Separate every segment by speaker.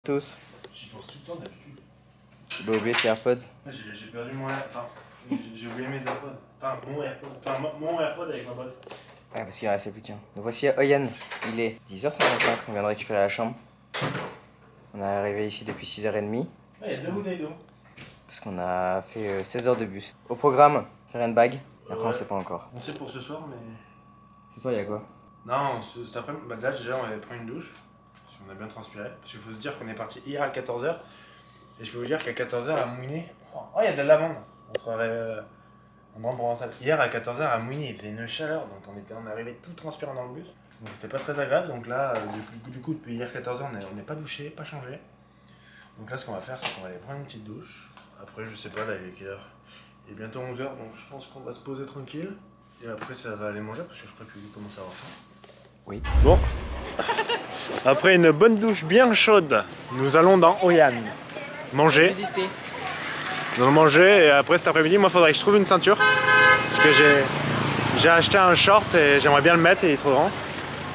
Speaker 1: Tous.
Speaker 2: J'y pense tout le temps d'habitude.
Speaker 1: Tu dois oublier ses AirPods.
Speaker 2: J'ai perdu mon AirPod. Enfin, j'ai oublié mes AirPods. Enfin, mon AirPod. Enfin, mon AirPod avec ma botte.
Speaker 1: Ouais, parce qu'il en restait plus qu'un. Nous voici à Oyan. Il est 10h55. On vient de récupérer la chambre. On est arrivé ici depuis 6h30.
Speaker 2: Ah, il y a 2 bouteilles d'eau.
Speaker 1: Parce qu'on a fait 16 heures de bus. Au programme, faire une bague. Après, on sait pas encore.
Speaker 2: On sait pour ce soir, mais.
Speaker 1: Ce soir, il y a quoi?
Speaker 2: Non, cet après-midi, bah là, déjà, on avait pris une douche. Parce qu'on a bien transpiré. Parce qu'il faut se dire qu'on est parti hier à 14h. Et je peux vous dire qu'à 14h, à Mouinet. Oh, il y a de la lavande. On se croirait en grande provençale. Hier à 14h, à Mouinet, il faisait une chaleur. Donc on est arrivé tout transpirant dans le bus. Donc c'était pas très agréable. Donc là, du coup, depuis hier 14h, on n'est pas douché, pas changé. Donc là, ce qu'on va faire, c'est qu'on va aller prendre une petite douche. Après, je sais pas, là, il est quelle heure? Il est bientôt 11h, donc je pense qu'on va se poser tranquille. Et après, ça va aller manger, parce que je crois que lui commence à avoir faim.
Speaker 1: Oui.
Speaker 2: Bon. Après une bonne douche bien chaude, nous allons dans Oyan manger. Nous allons manger et après cet après-midi, moi, il faudrait que je trouve une ceinture. Parce que j'ai acheté un short et j'aimerais bien le mettre et il est trop grand.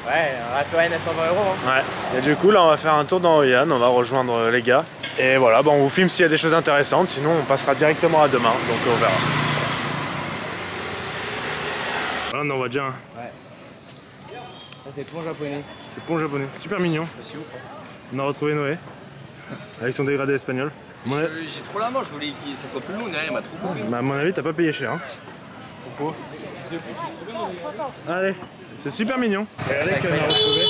Speaker 1: Ouais, un Ralph Lauren à 120 €. Hein.
Speaker 2: Ouais. Et du coup, là, on va faire un tour dans Oyan, on va rejoindre les gars. Et voilà, bon, on vous filme s'il y a des choses intéressantes, sinon on passera directement à demain, donc on verra. Voilà, on en voit déjà un.
Speaker 1: Ouais. Ça, c'est pont japonais.
Speaker 2: C'est pont japonais, super mignon.
Speaker 1: C'est ouf. Hein.
Speaker 2: On a retrouvé Noé, avec son dégradé espagnol.
Speaker 3: J'ai trop la main, je voulais que ça soit plus long derrière, il m'a trop coupé.
Speaker 2: Bah, à mon avis, t'as pas payé cher. Hein. Pourquoi? Allez, c'est super mignon. Regardez qu'on a retrouvé.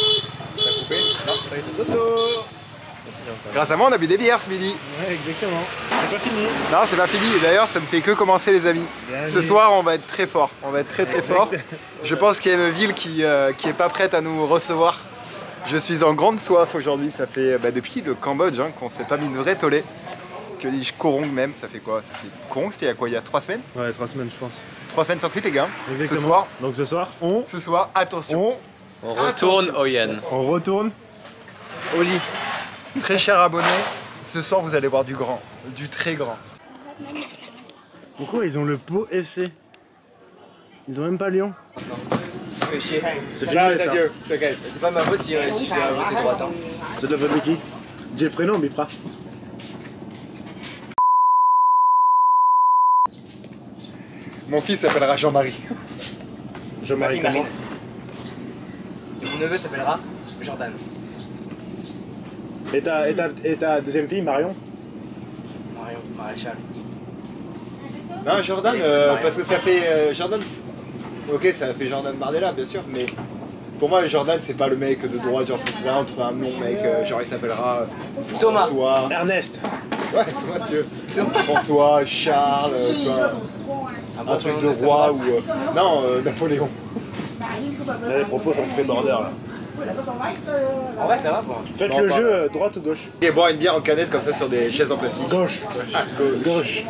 Speaker 1: T'as coupé? Non, pas du tout. Grâce à moi, on a bu des bières ce midi.
Speaker 2: Ouais, exactement. C'est pas fini.
Speaker 1: Non, c'est pas fini. D'ailleurs, ça ne fait que commencer, les amis. Ce soir, on va être très fort. On va être très fort. Je pense qu'il y a une ville qui est pas prête à nous recevoir. Je suis en grande soif aujourd'hui. Ça fait depuis le Cambodge qu'on s'est pas mis une vraie tollée. Que dis-je, Korong même. Ça fait quoi? Ça fait Korong, c'était il y a quoi? Il y a 3 semaines?
Speaker 2: Ouais, 3 semaines, je pense.
Speaker 1: 3 semaines sans cuite, les gars.
Speaker 2: Exactement.
Speaker 1: Ce soir.
Speaker 2: Donc ce soir,
Speaker 1: attention.
Speaker 3: On retourne Oyan.
Speaker 2: On retourne
Speaker 1: au lit. Très cher abonné, ce soir vous allez voir du grand, du très grand.
Speaker 2: Pourquoi ils ont le pot FC? Ils ont même pas Lyon.
Speaker 1: Ça fait chier.
Speaker 2: C'est fini ça.
Speaker 1: C'est pas ma faute si je vais voter droite. Hein.
Speaker 2: C'est de la faute de qui? J'ai prénom, Bipra.
Speaker 1: Mon fils s'appellera Jean-Marie.
Speaker 2: Jean-Marie comment?
Speaker 1: Et mon neveu s'appellera Jordan.
Speaker 2: Et ta deuxième fille, Marion?
Speaker 1: Marion, Maréchal. Non, Jordan, parce que ça fait Jordan. Ok, ça fait Jordan Bardella, bien sûr, mais pour moi, Jordan, c'est pas le mec de droite, genre, faut vraiment trouver un nom, mec, genre, il s'appellera
Speaker 3: Thomas.
Speaker 1: François.
Speaker 2: Ernest.
Speaker 1: Ouais, Thomas, monsieur. François, Charles, un truc de roi ou. Non, Napoléon.
Speaker 2: Là, les propos sont très border là.
Speaker 1: En vrai, ça va, bon.
Speaker 2: Faites le jeu droite ou gauche?
Speaker 1: Et boire une bière en canette comme ça sur des chaises en plastique.
Speaker 2: Gauche. Gauche.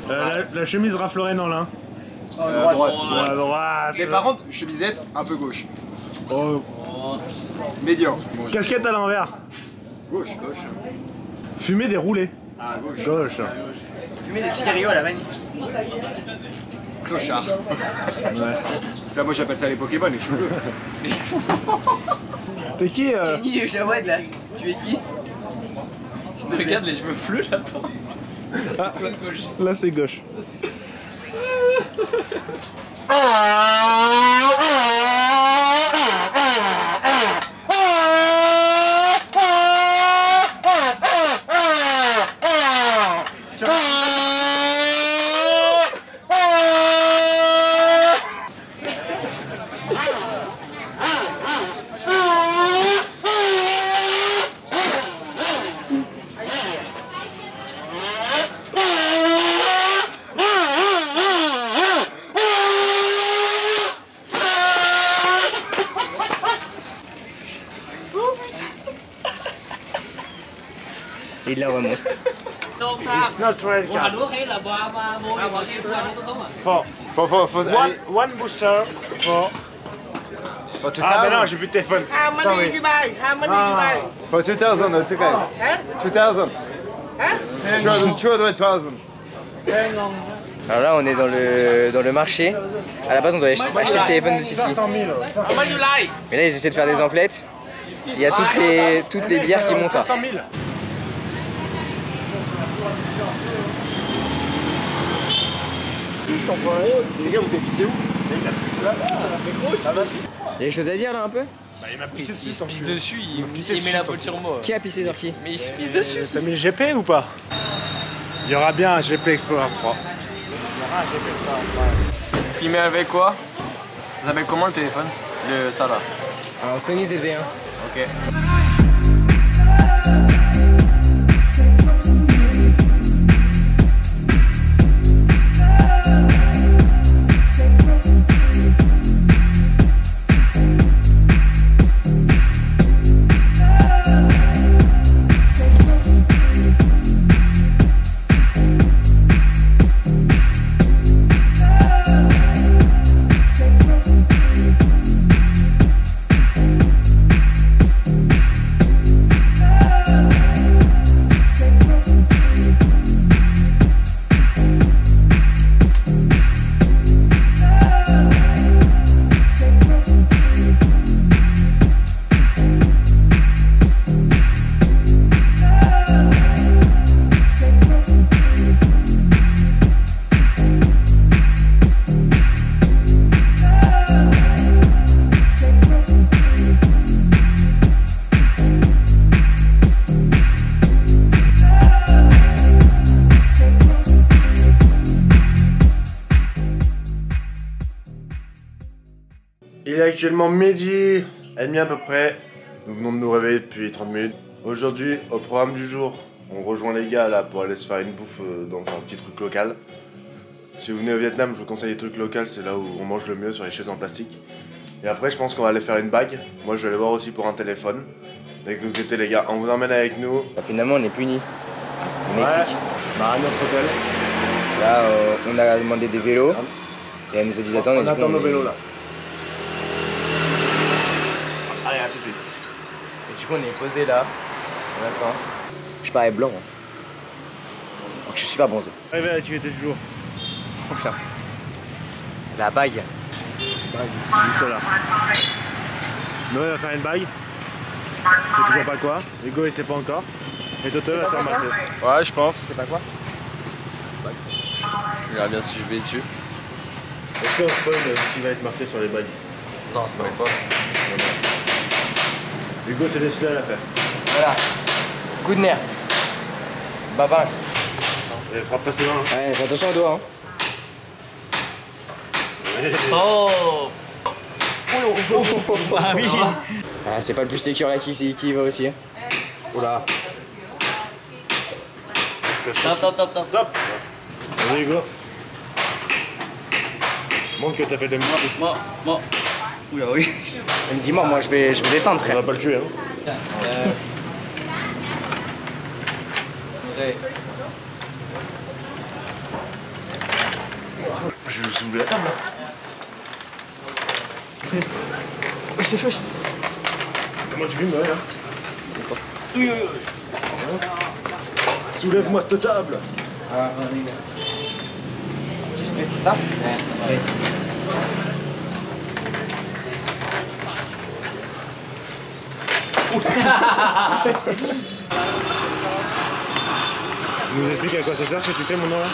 Speaker 2: La chemise Ralph Lauren en lin.
Speaker 1: Droite.
Speaker 2: À droite.
Speaker 1: Mais par contre, chemisette un peu gauche.
Speaker 2: Oh.
Speaker 1: Médian.
Speaker 2: Casquette à l'envers.
Speaker 1: Gauche.
Speaker 2: Fumer des roulés.
Speaker 1: Ah, gauche.
Speaker 2: Gauche.
Speaker 1: Fumer des cigarillos à la vanille. Clochard.
Speaker 2: Ouais.
Speaker 1: Ça, moi j'appelle ça les Pokémon, les cheveux.
Speaker 2: T'es qui
Speaker 1: Kenny Jawad là. Tu es qui?
Speaker 3: Regarde les cheveux bleus là-bas. Ça c'est toi de gauche.
Speaker 2: Là c'est gauche.
Speaker 1: Il la remonte.
Speaker 2: It's not trail card. One booster for. Ah bah non, j'ai plus de téléphone.
Speaker 4: How many did you buy? How many did you buy?
Speaker 1: For 2000, it's okay.
Speaker 4: Huh?
Speaker 1: 2000.
Speaker 4: Huh?
Speaker 1: 200,000. Alors là, on est dans le marché. À la base, on doit acheter le téléphone de Titi.
Speaker 2: 500 000.
Speaker 4: How much you like?
Speaker 1: Mais là, ils essaient de faire des emplettes.
Speaker 5: Il y a toutes les bières qui montent.
Speaker 2: 500 000.
Speaker 1: Les gars, vous avez pissé où?
Speaker 5: Il y a des choses à dire là un peu?
Speaker 2: Bah, il m'a pissé
Speaker 3: Il se pisse
Speaker 2: dessus.
Speaker 3: dessus, il met la faute sur moi.
Speaker 5: Qui a pissé sur qui?
Speaker 3: Mais il se pisse dessus.
Speaker 2: T'as mis le GP ou pas? Il y aura bien un GP Explorer 3.
Speaker 3: Filmé avec quoi? Vous appelez comment le téléphone? Ça là.
Speaker 5: Alors Sony ZV1.
Speaker 3: Ok.
Speaker 2: Il est actuellement midi et demi à peu près. Nous venons de nous réveiller depuis 30 minutes. Aujourd'hui, au programme du jour, on rejoint les gars là pour aller se faire une bouffe dans un petit truc local. Si vous venez au Vietnam, je vous conseille les trucs locaux, c'est là où on mange le mieux, sur les chaises en plastique. Et après, je pense qu'on va aller faire une bague. Moi, je vais aller voir aussi pour un téléphone. Écoutez les gars, on vous emmène avec nous.
Speaker 5: Bah, finalement on est punis. Au Mexique.
Speaker 2: Bah, à notre hôtel.
Speaker 5: Là on a demandé des vélos. Et elle nous a dit d'attendre.
Speaker 2: On attend nos vélos là. Allez, à tout de suite.
Speaker 5: Et du coup on est posé là. On attend. Je parais blanc. Hein. Donc je suis super bronzé.
Speaker 2: Arrivé à l'activité du jour.
Speaker 5: Oh putain. La bague.
Speaker 2: Juste là. Noé va faire une bague. C'est toujours pas quoi. Hugo il sait pas encore. Et Toto va se ramasser.
Speaker 1: Ouais, je pense.
Speaker 5: C'est pas quoi?
Speaker 3: On verra bien si je vais dessus.
Speaker 2: Est-ce qu'on spoil ce qui va être marqué sur les bagues?
Speaker 3: Non, c'est pas.
Speaker 2: Hugo s'est décidé à la faire.
Speaker 5: Voilà. Coup de nerf. Babanx.
Speaker 2: Elle sera passée loin. Hein.
Speaker 5: Ouais, fais attention au doigt. Hein.
Speaker 3: Oh. Ah oui.
Speaker 5: Ah, c'est pas le plus sécure là qui va aussi. Hein. Oula.
Speaker 3: Top.
Speaker 2: Top. Vas-y Hugo. Montre que t'as fait de musique.
Speaker 3: Moi. Oula, oui.
Speaker 5: Dis-moi, moi je vais détendre
Speaker 2: On
Speaker 5: frère.
Speaker 2: va pas le tuer hein.
Speaker 3: Vrai.
Speaker 2: Je vais soulever la table là. Comment tu filmes hein? Soulève-moi cette table.
Speaker 5: Ah. Là. Ouais.
Speaker 2: Tu nous expliques à quoi ça sert ce que tu fais mon nom là?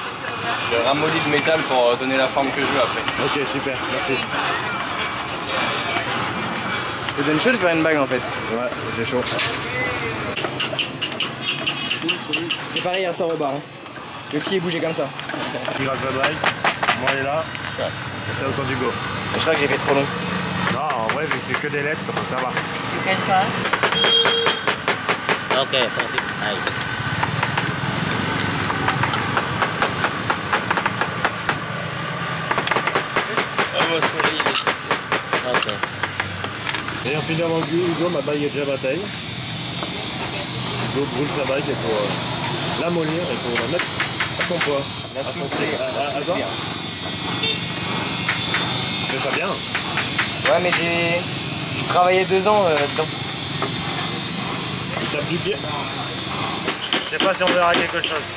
Speaker 3: Je ramollis le métal pour donner la forme que je veux après.
Speaker 2: Ok super, merci.
Speaker 5: Ça donne chaud de faire une bague en fait.
Speaker 2: Ouais, j'ai chaud.
Speaker 5: C'est pareil hier soir au bar. Hein. Le pied bougeait comme ça.
Speaker 2: Grâce à Drake, moi elle est là.
Speaker 5: Ouais.
Speaker 2: Et c'est autant d'Hugo.
Speaker 5: Je crois que j'ai fait trop long.
Speaker 2: Non, en vrai, vu que c'est que des lettres, ça va.
Speaker 6: Ok, perfect. Aye. Ok.
Speaker 2: Et en finissant avant Hugo, ma bague est déjà bataille. Hugo brûle sa bague et pour l'amollir et pour la mettre à son poids.
Speaker 5: La souffler.
Speaker 2: À toi. Tu fais ça bien.
Speaker 5: Ouais, mais j'ai travaillé 2 ans dedans.
Speaker 2: Il tape du pied. Je sais pas si on verra quelque chose.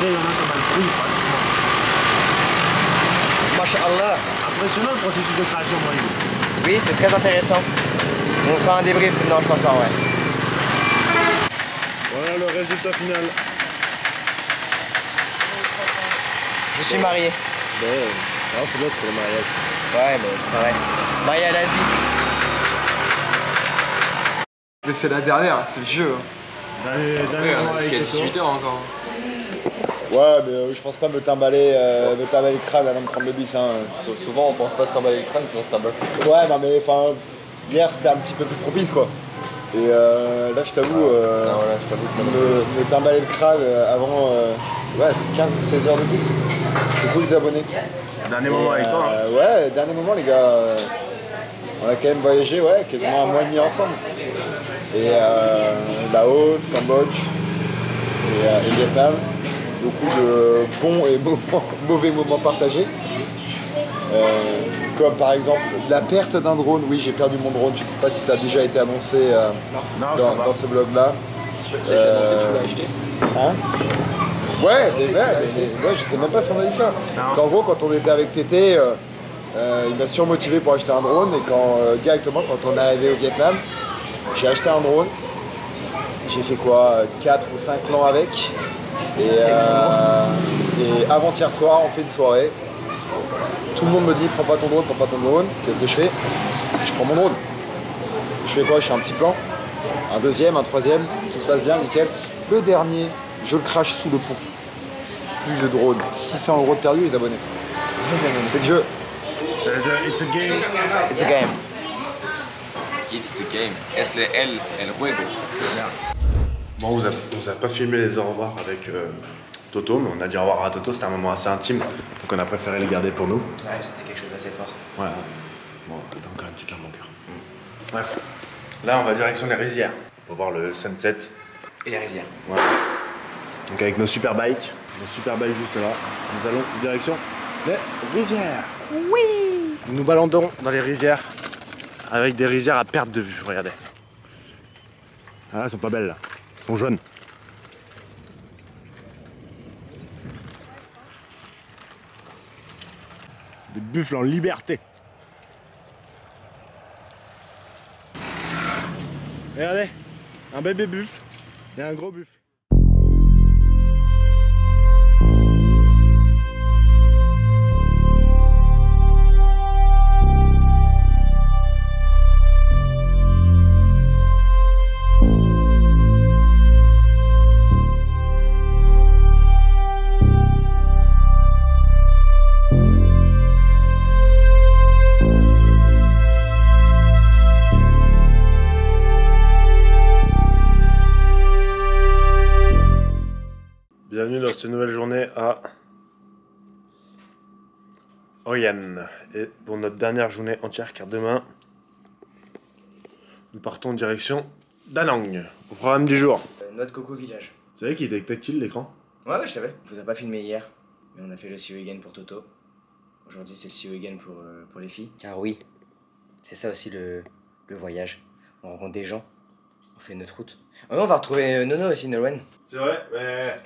Speaker 2: il y en a comme un bruit pratiquement.
Speaker 5: Masha'Allah.
Speaker 2: Impressionnant le processus de création, moi.
Speaker 5: Oui, c'est très intéressant. On fera un débrief. Non, je pense pas, ouais.
Speaker 2: Voilà le résultat final.
Speaker 5: Je suis marié.
Speaker 2: Non, c'est l'autre pour le mariage.
Speaker 5: Ouais, mais c'est pareil. Marié à l'Asie.
Speaker 1: Mais c'est la dernière, c'est le jeu.
Speaker 2: Dernier moment avec
Speaker 3: Jusqu'à
Speaker 2: Toto.
Speaker 3: 18h encore.
Speaker 1: Ouais, mais je pense pas me timballer le crâne avant de prendre le bus. Hein.
Speaker 3: Souvent on pense pas se timballer le crâne, puis on se timballe.
Speaker 1: Ouais, non mais enfin, hier c'était un petit peu plus propice quoi. Et là je t'avoue,
Speaker 3: Non, voilà, je t'avoue que
Speaker 1: me timballer le crâne avant, ouais, c'est 15 ou 16 heures de bus. C'est cool les abonnés.
Speaker 2: Dernier moment avec toi. Hein.
Speaker 1: Ouais, dernier moment les gars. On a quand même voyagé, ouais, quasiment un mois et demi ensemble. Et Laos, Cambodge et Vietnam. Beaucoup de bons et mauvais moments partagés. Comme par exemple la perte d'un drone. Oui, j'ai perdu mon drone. Je sais pas si ça a déjà été annoncé dans ce blog-là.
Speaker 3: tu l'as acheté.
Speaker 1: Hein? Ouais, mais je sais même pas si on a dit ça. Parce qu'en gros, quand on était avec Tété, il m'a surmotivé pour acheter un drone. Et directement, quand on est arrivé au Vietnam, j'ai acheté un drone. J'ai fait quoi, 4 ou 5 plans avec. Et avant-hier soir, on fait une soirée. Tout le monde me dit prends pas ton drone. Qu'est-ce que je fais? Je prends mon drone. Je fais quoi? Je fais un petit plan, un deuxième, un troisième, tout se passe bien, nickel. Le dernier, je le crache sous le pont. Plus le drone. 600 € de perdu, les abonnés. C'est le jeu.
Speaker 2: It's a game.
Speaker 5: It's a game.
Speaker 3: It's the game. Es el juego.
Speaker 2: Bon, on vous a pas filmé les au revoir avec Toto, mais on a dit au revoir à Toto, c'était un moment assez intime, donc on a préféré les garder pour nous.
Speaker 5: Ouais, c'était quelque chose d'assez fort.
Speaker 2: Ouais. Bon, attends, quand même, petite larme au cœur. Bref, là on va direction les rizières pour voir le sunset.
Speaker 5: Et les rizières.
Speaker 2: Ouais. Donc avec nos super bikes juste là, nous allons direction les rizières. Oui. Nous balandons dans les rizières avec des rizières à perte de vue, regardez. Ah, elles sont pas belles là, elles sont jaunes. Des buffles en liberté. Regardez, un bébé buffle et un gros buffle. Bienvenue dans cette nouvelle journée à Hoi An. Et pour notre dernière journée entière, car demain, nous partons en direction Da Nang. Au programme du jour.
Speaker 5: Noix de coco village.
Speaker 2: Vous savez qu'il était tactile l'écran?
Speaker 5: Ouais, je savais. Je vous ai pas filmé hier, mais on a fait le See You Again pour Toto. Aujourd'hui, c'est le See You Again pour les filles. Car oui, c'est ça aussi le voyage. On rencontre des gens, on fait notre route. Ouais, on va retrouver Nono aussi, Nolwenn.
Speaker 2: C'est vrai, mais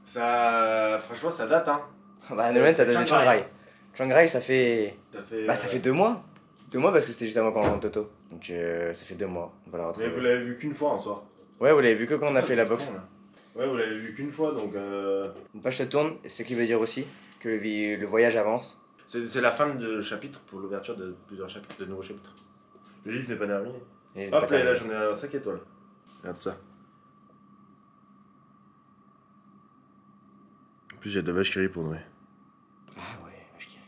Speaker 2: ça, franchement, ça date, hein.
Speaker 5: Bah, Nolwenn, ça date de Chiang Rai. Chiang Rai, ça fait 2 mois. 2 mois parce que c'était juste avant qu'on rencontre Toto. Donc ça fait 2 mois. On va la retrouver.
Speaker 2: Mais vous l'avez vu qu'une fois en soi.
Speaker 5: Ouais, vous l'avez vu que quand on a fait la boxe.
Speaker 2: Ouais, vous l'avez vu qu'une fois, donc
Speaker 5: Une page se tourne, ce qui veut dire aussi que le voyage avance.
Speaker 2: c'est la fin de chapitre pour l'ouverture de plusieurs chapitres, de nouveaux chapitres. Le livre n'est pas terminé.
Speaker 5: Et
Speaker 2: Hop, et là j'en ai un 5 étoiles. Regarde ça. En plus, il y a de la vache qui rit pour Noé.
Speaker 5: Ah ouais, vache qui rit.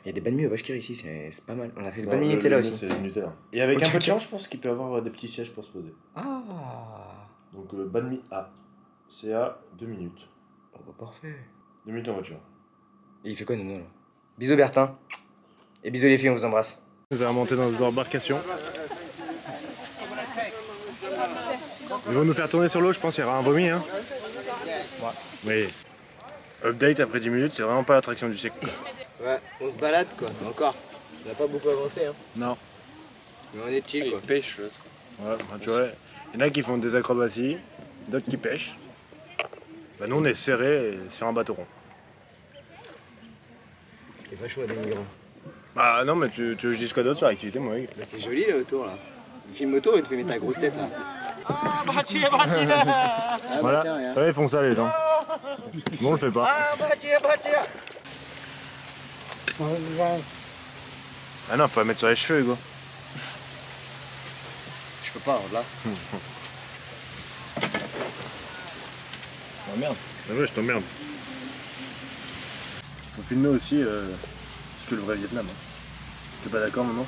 Speaker 5: Il y a des banh mi au vache qui rit ici, c'est pas mal. On a fait des banh mi Nutella aussi.
Speaker 2: C'est Nutella. Et avec
Speaker 5: Ok,
Speaker 2: un peu de
Speaker 5: ok.
Speaker 2: chance, je pense qu'il peut y avoir des petits sièges pour se poser.
Speaker 5: Ah.
Speaker 2: Donc, banh mi A. C'est à 2 minutes.
Speaker 5: Oh bah parfait.
Speaker 2: 2 minutes en voiture.
Speaker 5: Et il fait quoi Nono là? Bisous Bertin. Et bisous les filles, on vous embrasse.
Speaker 2: Nous allons monter dans notre embarcation. Ils vont nous faire tourner sur l'eau, je pense qu'il y aura un vomi, hein. Oui. Update après 10 minutes, c'est vraiment pas l'attraction du siècle.
Speaker 5: Ouais, on se balade quoi, encore. On n'a pas beaucoup avancé hein.
Speaker 2: Non.
Speaker 5: Mais on est chill quoi.
Speaker 3: Pêche l'autre.
Speaker 2: Ouais, bah, tu vois, il y en a qui font des acrobaties, d'autres qui pêchent. Bah nous on est serré sur un bateau rond.
Speaker 5: T'es pas chaud à des migrants.
Speaker 2: Bah non mais tu veux que je dise quoi d'autre sur l'activité moi mec?
Speaker 5: Bah c'est joli là autour là. Tu filmes autour et tu fais mettre ta grosse tête là. Ah,
Speaker 2: Voilà,
Speaker 5: bah, tiens,
Speaker 2: ouais, ils font ça les gens. Nous on le fait pas. Ah non, faut la mettre sur les cheveux Hugo.
Speaker 5: Je peux pas, là.
Speaker 3: Oh merde.
Speaker 2: Ah ouais, je t'emmerde. Faut filmer aussi ce que le vrai Vietnam. Hein. T'es pas d'accord maman?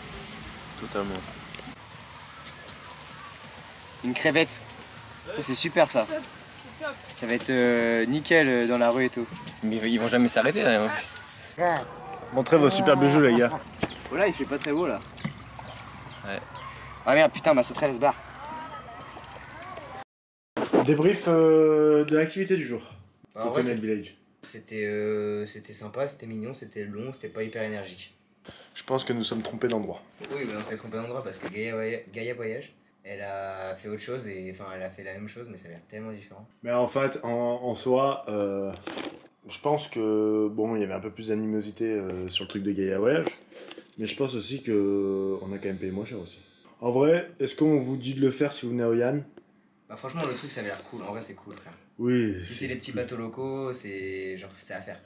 Speaker 3: Totalement.
Speaker 5: Une crevette. Ça c'est super ça. Ça va être nickel dans la rue et tout.
Speaker 3: Mais ils vont jamais s'arrêter là. Hein.
Speaker 2: Montrez vos super bijoux les gars.
Speaker 5: Oh là il fait pas très beau là.
Speaker 3: Ouais.
Speaker 5: Ah merde putain ma sauterelle elle se barre.
Speaker 2: Débrief de l'activité du jour.
Speaker 5: Bah, en vrai,
Speaker 2: Coconut Village.
Speaker 5: c'était sympa, c'était mignon, c'était long, c'était pas hyper énergique.
Speaker 2: Je pense que nous sommes trompés d'endroit.
Speaker 5: Oui mais on s'est trompé d'endroit parce que Gaïa Voyage, elle a fait autre chose et enfin elle a fait la même chose mais ça a l'air tellement différent.
Speaker 2: Mais en fait, en soi, je pense que bon, il y avait un peu plus d'animosité sur le truc de Gaïa Voyage, mais je pense aussi que on a quand même payé moins cher aussi. En vrai, est-ce qu'on vous dit de le faire si vous venez à Hoi An?
Speaker 5: Bah franchement le truc ça avait l'air cool, en vrai c'est cool frère.
Speaker 2: Oui.
Speaker 5: Si c'est les petits bateaux locaux, c'est genre c'est à faire.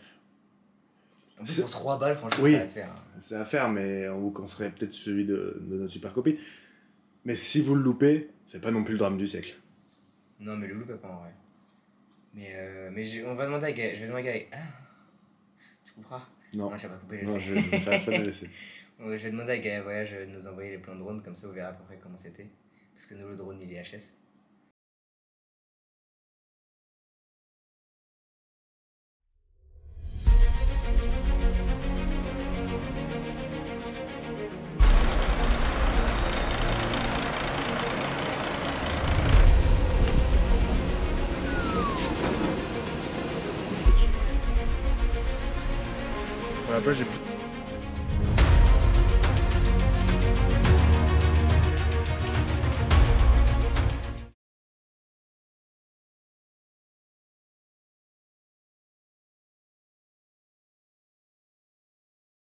Speaker 5: En plus
Speaker 2: C'est-
Speaker 5: pour 3 balles franchement
Speaker 2: Oui.
Speaker 5: c'est à faire.
Speaker 2: C'est à faire, mais on vous conseillerait peut-être celui de notre super copine. Mais si vous le loupez, c'est pas non plus le drame du siècle.
Speaker 5: Non mais le loup peut pas en vrai. Mais on va demander à Gaël, je vais demander à Gaël. Ah, tu couperas?
Speaker 2: Non.
Speaker 5: Non, je vais pas couper, je
Speaker 2: Non,
Speaker 5: sais.
Speaker 2: je ne pas de laisser.
Speaker 5: Je vais demander à Gaël Voyage de nous envoyer les plans de drone, comme ça vous verrez à peu près comment c'était. Parce que nous le drone il est HS.
Speaker 2: Sur la plage, j'ai plus